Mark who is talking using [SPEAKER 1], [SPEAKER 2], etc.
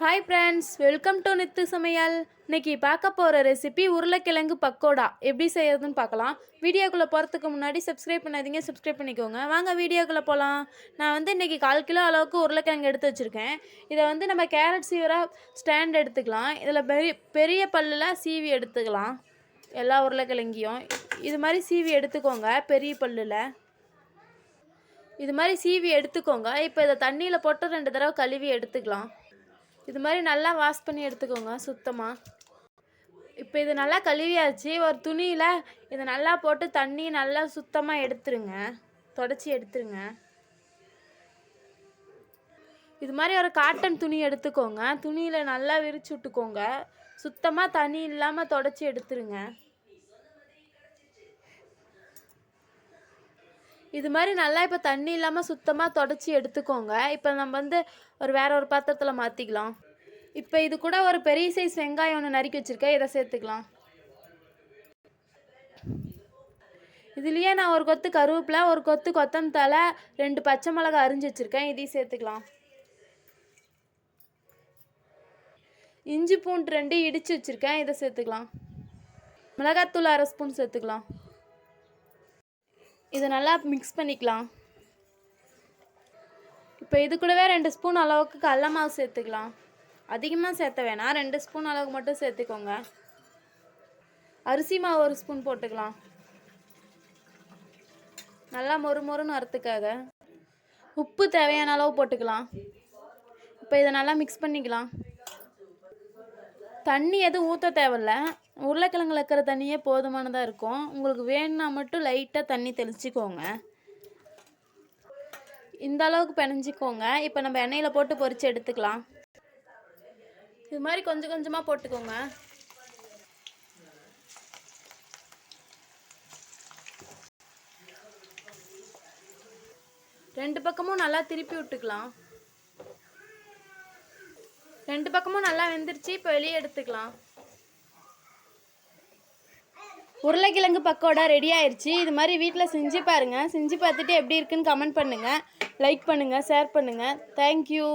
[SPEAKER 1] Hi friends, welcome to Nithu சமையல். இன்னைக்கு பார்க்க போகிற ரெசிபி உருளைக்கிழங்கு பக்கோடா எப்படி செய்யறதுன்னு பார்க்கலாம். வீடியோக்குள்ளே போகிறதுக்கு முன்னாடி சப்ஸ்கிரைப் பண்ணாதீங்க, சப்ஸ்கிரைப் பண்ணிக்கோங்க. வாங்க வீடியோக்குள்ளே போகலாம். நான் இன்றைக்கி 1/4 கிலோ அளவுக்கு உருளைக்கிழங்கு எடுத்து வச்சுருக்கேன். இதை நம்ம கேரட் சீவராக ஸ்டாண்ட் எடுத்துக்கலாம். இதில் பெரிய பல்லில் சீவி எடுத்துக்கலாம். எல்லா உருளைக்கிழங்கையும் இது மாதிரி சீவி எடுத்துக்கோங்க. பெரிய பல்லில் இது மாதிரி சீவி எடுத்துக்கோங்க. இப்போ இதை தண்ணியில் போட்டு 2 தடவை கழுவி எடுத்துக்கலாம். இது மாதிரி நல்லா வாஷ் பண்ணி எடுத்துக்கோங்க சுத்தமாக. இப்போ இது நல்லா கழுவியாச்சு. ஒரு துணியில் இதை நல்லா போட்டு தண்ணி நல்லா சுத்தமாக எடுத்துருங்க, தொடச்சி எடுத்துருங்க. இது மாதிரி ஒரு காட்டன் துணி எடுத்துக்கோங்க. துணியில் நல்லா விரிச்சு விட்டுக்கோங்க. சுத்தமாக தண்ணி இல்லாமல் தொடச்சி எடுத்துருங்க. இது மாதிரி நல்லா இப்போ தண்ணி இல்லாமல் சுத்தமாக தொடச்சி எடுத்துக்கோங்க. இப்போ நம்ம வேற ஒரு பாத்திரத்தில் மாற்றிக்கலாம். இப்போ இது கூட ஒரு பெரிய சைஸ் வெங்காயம் ஒன்று நறுக்கி வச்சுருக்கேன், இதை சேர்த்துக்கலாம். இதுலேயே நான் ஒரு கொத்து கருவேப்பிலை, ஒரு கொத்து கொத்தமல்லி, 2 பச்சை மிளகாய் அரிஞ்சு வச்சுருக்கேன், இதையும் சேர்த்துக்கலாம். இஞ்சி பூண்டு 2 இடித்து வச்சுருக்கேன், இதை சேர்த்துக்கலாம். மிளகாத்தூள் 1/2 ஸ்பூன் சேர்த்துக்கலாம். இதை நல்லா மிக்ஸ் பண்ணிக்கலாம். இப்போ இது கூடவே 2 ஸ்பூன் அளவுக்கு கடல மாவு சேர்த்துக்கலாம். அதிகமாக சேர்த்த வேணாம், 2 ஸ்பூன் அளவுக்கு மட்டும் சேர்த்துக்கோங்க. அரிசி மாவு 1 ஸ்பூன் போட்டுக்கலாம், நல்லா மொறுமொறுன்னு வரத்துக்காக. உப்பு தேவையான அளவு போட்டுக்கலாம். இப்போ இதை நல்லா மிக்ஸ் பண்ணிக்கலாம். தண்ணி எதுவும் ஊற்ற தேவையில்ல, உருளைக்கிழங்குல இருக்கிற தண்ணியே போதுமானதாக இருக்கும். உங்களுக்கு வேணும்னா மட்டும் லைட்டாக தண்ணி தெளிச்சிக்கோங்க. இந்த அளவுக்கு பிணைஞ்சிக்கோங்க. இப்போ நம்ம எண்ணெயில் போட்டு பொரித்து எடுத்துக்கலாம். இது மாதிரி கொஞ்சம் கொஞ்சமாக போட்டுக்கோங்க. ரெண்டு பக்கமும் நல்லா திருப்பி விட்டுக்கலாம். 2 பக்கமும் நல்லா வெந்துருச்சு. இப்போ வெளியே எடுத்துக்கலாம். உருளைக்கிழங்கு பக்கோடா ரெடி ஆயிடுச்சு. இது மாதிரி வீட்டில் செஞ்சு பாருங்கள். செஞ்சு பார்த்துட்டு எப்படி இருக்குன்னு கமெண்ட் பண்ணுங்கள், லைக் பண்ணுங்கள், ஷேர் பண்ணுங்கள். தேங்க்யூ.